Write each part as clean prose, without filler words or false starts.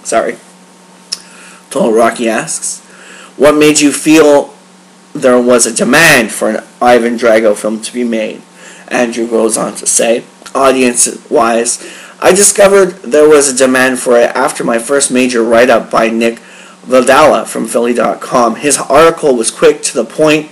Sorry. Total Rocky asks, what made you feel there was a demand for an Ivan Drago film to be made? Andrew goes on to say, audience-wise, I discovered there was a demand for it after my first major write-up by Nick Valdala from Philly.com. His article was quick, to the point,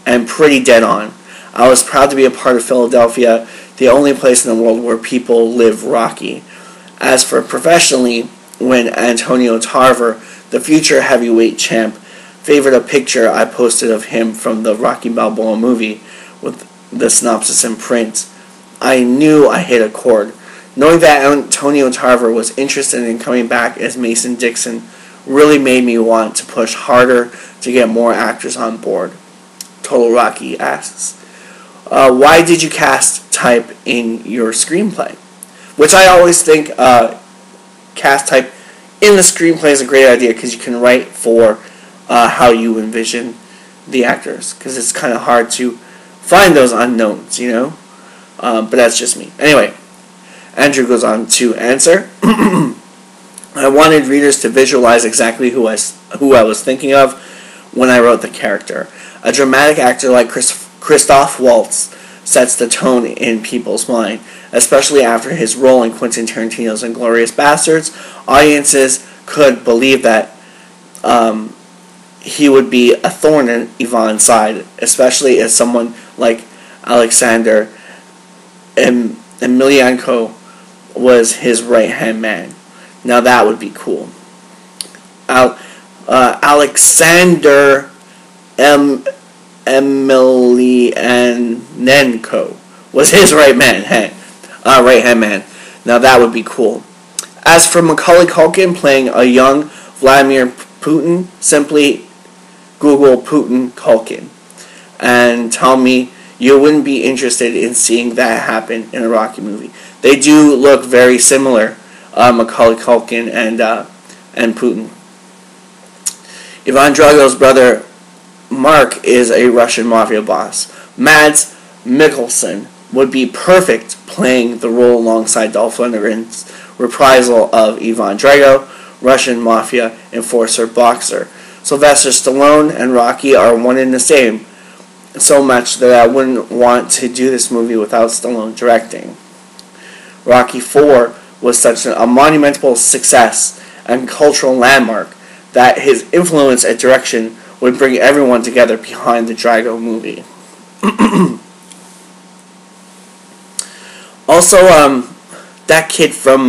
and pretty dead on. I was proud to be a part of Philadelphia, the only place in the world where people live Rocky. As for professionally, when Antonio Tarver, the future heavyweight champ, favored a picture I posted of him from the Rocky Balboa movie with the synopsis in print, I knew I hit a chord. Knowing that Antonio Tarver was interested in coming back as Mason Dixon really made me want to push harder to get more actors on board. Total Rocky asks, why did you cast type in your screenplay? Which I always think cast type in the screenplay is a great idea, because you can write for how you envision the actors, because it's kind of hard to find those unknowns, you know? But that's just me. Anyway, Andrew goes on to answer. I wanted readers to visualize exactly who I was thinking of when I wrote the character. A dramatic actor like Christoph Waltz sets the tone in people's mind, especially after his role in Quentin Tarantino's Inglourious Basterds. Audiences could believe that he would be a thorn in Ivan's side, especially as someone like Alexander Emelianenko was his right-hand man. Now that would be cool. Alexander Emelianenko was his right-hand man. Now that would be cool. As for Macaulay Culkin playing a young Vladimir Putin, simply Google Putin Culkin and tell me you wouldn't be interested in seeing that happen in a Rocky movie. They do look very similar, Macaulay Culkin and Putin. Ivan Drago's brother Mark is a Russian mafia boss. Mads Mikkelsen would be perfect playing the role alongside Dolph Lundgren's reprisal of Ivan Drago, Russian mafia enforcer boxer. Sylvester Stallone and Rocky are one and the same, so much that I wouldn't want to do this movie without Stallone directing. Rocky IV was such a monumental success and cultural landmark that his influence and direction would bring everyone together behind the Drago movie. Also, that kid from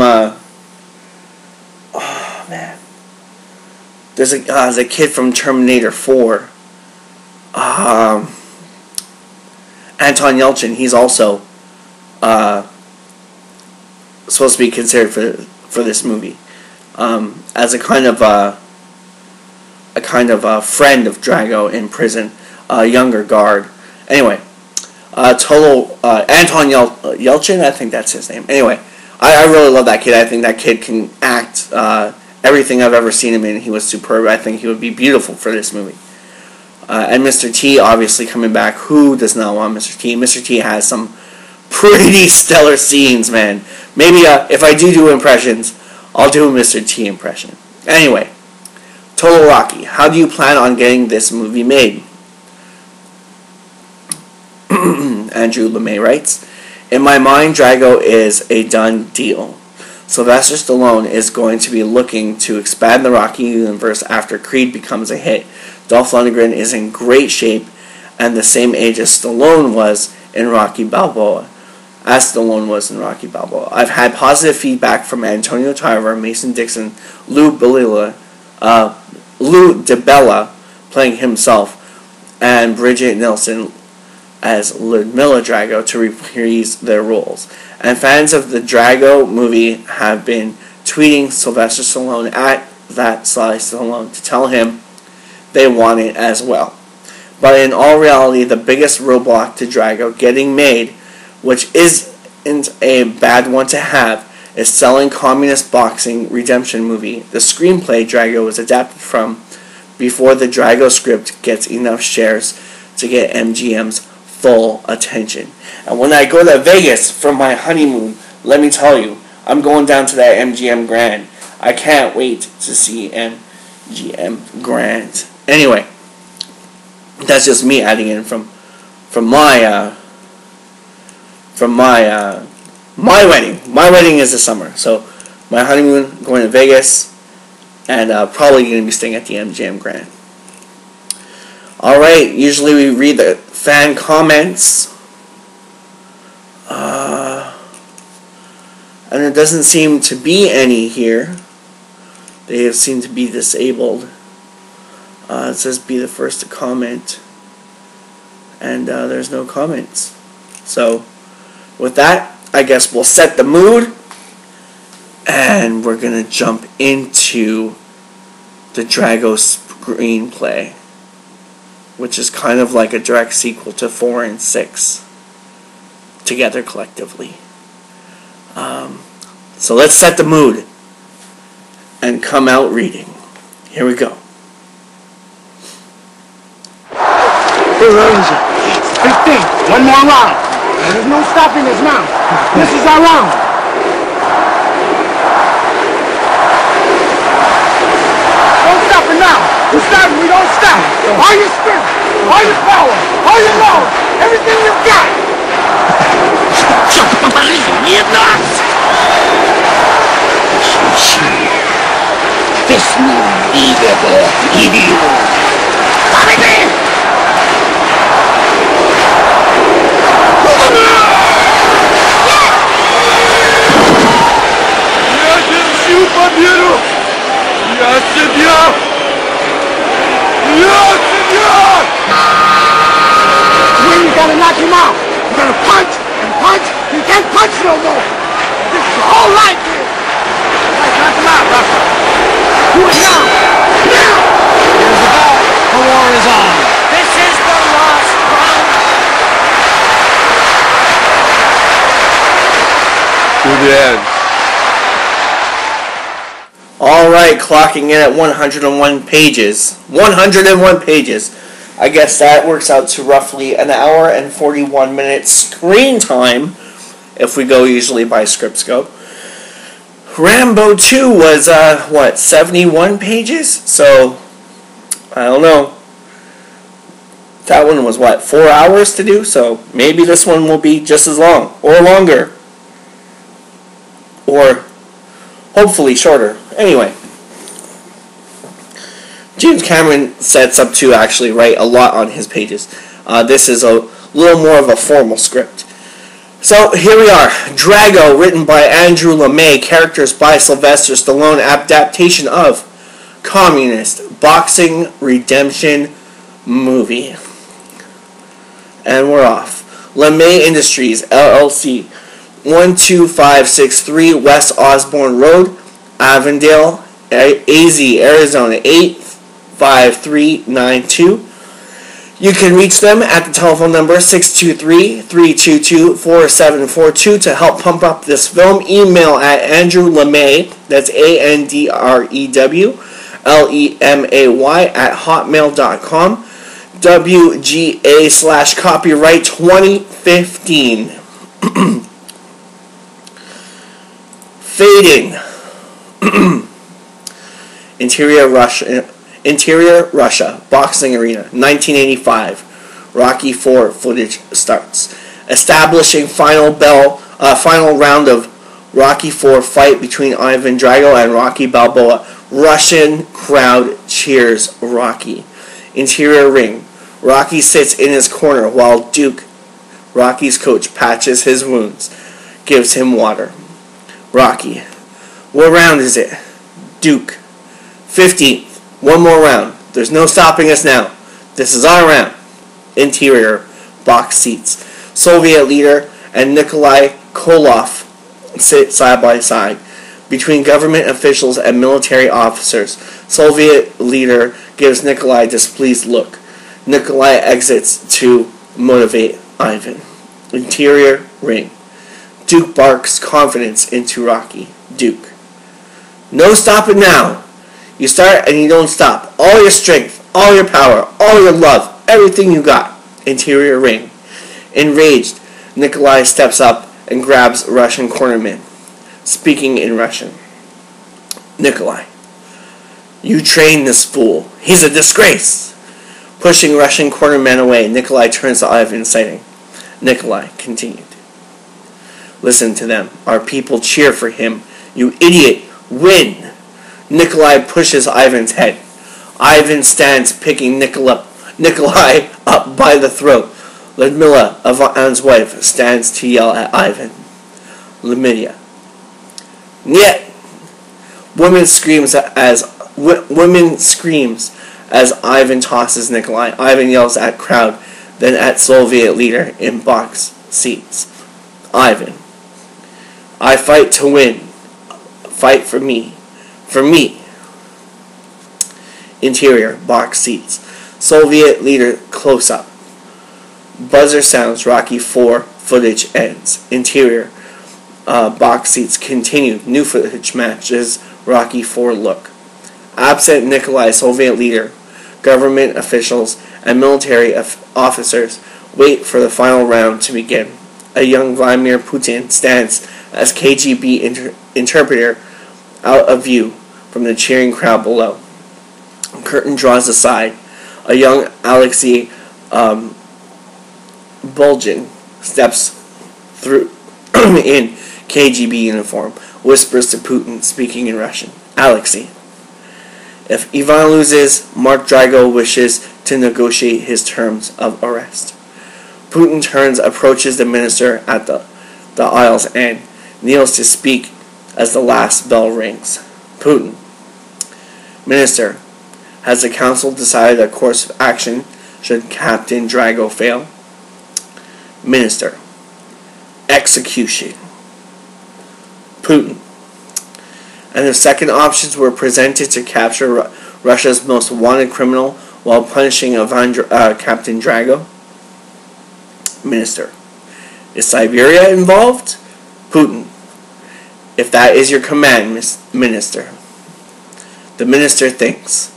there's a kid from Terminator 4, Anton Yelchin. He's also supposed to be considered for this movie as a kind of friend of Drago in prison, younger guard. Anyway, Anton Yelchin, I think that's his name. Anyway, I really love that kid. I think that kid can act everything I've ever seen him in. He was superb. I think he would be beautiful for this movie. And Mr. T obviously coming back. Who does not want Mr. T? Mr. T has some pretty stellar scenes, man. Maybe if I do impressions, I'll do a Mr. T impression. Anyway, Total Rocky. How do you plan on getting this movie made? Andrew LeMay writes, in my mind, Drago is a done deal. Sylvester Stallone is going to be looking to expand the Rocky universe after Creed becomes a hit. Dolph Lundgren is in great shape and the same age as Stallone was in Rocky Balboa. I've had positive feedback from Antonio Tarver, Mason Dixon, Lou DiBella playing himself, and Bridget Nielsen as Ludmilla Drago to reprise their roles. And fans of the Drago movie have been tweeting Sylvester Stallone at that Sly Stallone to tell him they want it as well. But in all reality, the biggest roadblock to Drago getting made, which isn't a bad one to have, is selling communist boxing redemption movie, the screenplay Drago was adapted from, before the Drago script gets enough shares to get MGM's full attention. And when I go to Vegas for my honeymoon, let me tell you, I'm going down to that MGM Grand. I can't wait to see MGM Grand. Anyway, that's just me adding in from my wedding. My wedding is this summer, so my honeymoon, going to Vegas, and probably going to be staying at the MGM Grand. Alright, usually we read the fan comments. And there doesn't seem to be any here. They have seemed to be disabled. It says be the first to comment. And there's no comments. So, with that, I guess we'll set the mood. And we're going to jump into the Drago screenplay, which is kind of like a direct sequel to 4 and 6 together collectively. So let's set the mood and come out reading. Here we go. Here, Ranger. 15. One more round. There's no stopping us now. This is our round. Don't stop it now. We're starting. We don't stop. All your spirit, all your power, all your love, everything you've got. Нет нас! Весну видела ее. Победи! Я держу победу! Я тебя! Я тебя! When you gotta knock him out, you gotta punch and punch. You can't punch no more. This is your whole life here. Like, knock him out, Russell. Do it now. Now! Here's the ball. The war is on. This is the last round. To the end. Alright, clocking in at 101 pages. 101 pages. I guess that works out to roughly an hour and 41 minutes screen time, if we go usually by Scriptscope. Rambo 2 was, 71 pages? So, I don't know. That one was, 4 hours to do? So, maybe this one will be just as long, or longer. Or, hopefully shorter. Anyway. James Cameron sets up to actually write a lot on his pages. This is a little more of a formal script. So here we are. Drago, written by Andrew LeMay, characters by Sylvester Stallone, adaptation of Communist Boxing Redemption movie. And we're off. LeMay Industries, LLC, 12563 West Osborne Road, Avondale, AZ, Arizona, 85392. You can reach them at the telephone number 623-322-4742 to help pump up this film. Email at Andrew LeMay, that's ANDREWLEMAY at hotmail.com. WGA/copyright 2015. Fading. Interior Russia, boxing arena, 1985. Rocky IV footage starts. Establishing final round of Rocky IV fight between Ivan Drago and Rocky Balboa. Russian crowd cheers Rocky. Interior ring. Rocky sits in his corner while Duke, Rocky's coach, patches his wounds, gives him water. Rocky. What round is it? Duke. 15th. One more round. There's no stopping us now. This is our round. Interior. Box seats. Soviet leader and Nikolai Koloff sit side by side. Between government officials and military officers, Soviet leader gives Nikolai a displeased look. Nikolai exits to motivate Ivan. Interior ring. Duke barks confidence into Rocky. Duke. No stopping now. You start and you don't stop. All your strength, all your power, all your love, everything you got. Interior ring. Enraged, Nikolai steps up and grabs Russian cornerman, speaking in Russian. Nikolai. You trained this fool. He's a disgrace. Pushing Russian quarterman away, Nikolai turns to Ivan, citing. Nikolai continued. Listen to them. Our people cheer for him. You idiot. Win. Nikolai pushes Ivan's head. Ivan stands, picking Nikolai up by the throat. Ludmila, Ivan's wife, stands to yell at Ivan. Lydia. Niet! Woman screams as Ivan tosses Nikolai. Ivan yells at crowd, then at Soviet leader in box seats. Ivan. I fight to win. Fight for me. For me. Interior, box seats. Soviet leader close up. Buzzer sounds. Rocky 4 footage ends. Interior, box seats continued. New footage matches Rocky 4 look. Absent Nikolai, Soviet leader, government officials, and military officers wait for the final round to begin. A young Vladimir Putin stands as KGB interpreter out of view from the cheering crowd below. Curtain draws aside. A young Alexei Bulgin steps through in KGB uniform, whispers to Putin, speaking in Russian. Alexei. If Ivan loses, Mark Drago wishes to negotiate his terms of arrest. Putin turns, approaches the minister at the aisle's end, kneels to speak as the last bell rings. Putin. Minister, has the council decided a course of action should Captain Drago fail? Minister. Execution. Putin. And if second options were presented to capture Russia's most wanted criminal while punishing Captain Drago? Minister. Is Siberia involved? Putin. If that is your command, Minister. The minister thinks.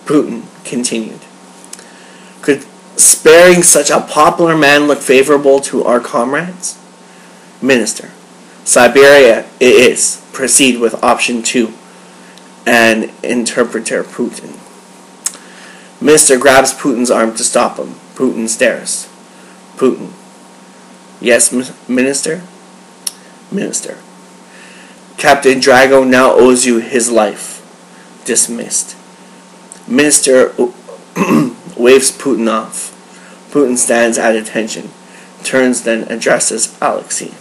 Putin continued. Could sparing such a popular man look favorable to our comrades? Minister. Siberia it is. Proceed with option 2. And interpreter Putin. Minister grabs Putin's arm to stop him. Putin stares. Putin. Yes, Minister? Minister. Captain Drago now owes you his life. Dismissed. Minister waves Putin off. Putin stands at attention. Turns, then addresses Alexei.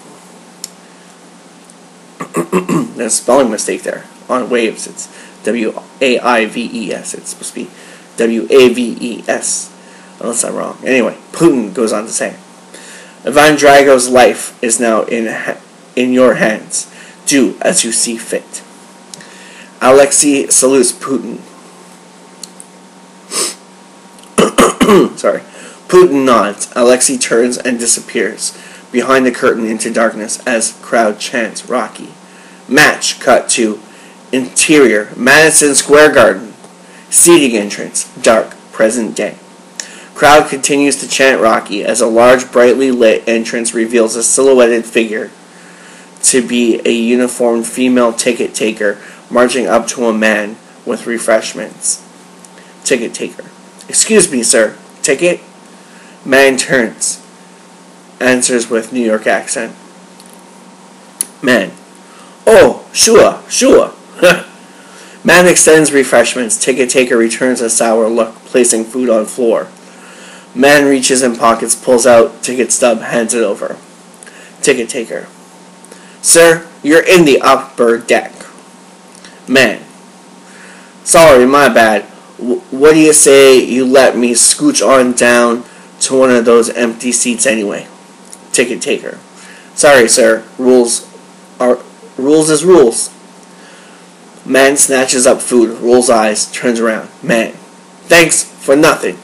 There's a spelling mistake there. On waves, it's W-A-I-V-E-S. It's supposed to be W-A-V-E-S. Unless I'm wrong. Anyway, Putin goes on to say, Ivan Drago's life is now in your hands. Do as you see fit. Alexei salutes Putin. Sorry. Putin nods. Alexei turns and disappears behind the curtain into darkness as crowd chants Rocky. Match cut to interior Madison Square Garden. Seating entrance. Dark. Present day. Crowd continues to chant Rocky as a large, brightly lit entrance reveals a silhouetted figure to be a uniformed female ticket taker marching up to a man with refreshments. Ticket taker. Excuse me, sir. Ticket? Man turns. Answers with New York accent. Man. Oh, sure. Man extends refreshments. Ticket taker returns a sour look, placing food on floor. Man reaches in pockets, pulls out ticket stub, hands it over. Ticket taker. Sir, you're in the upper deck. Man. Sorry, my bad. What do you say you let me scooch on down to one of those empty seats anyway? Ticket taker. Sorry, sir. Rules is rules. Man snatches up food, rolls eyes, turns around. Man. Thanks for nothing.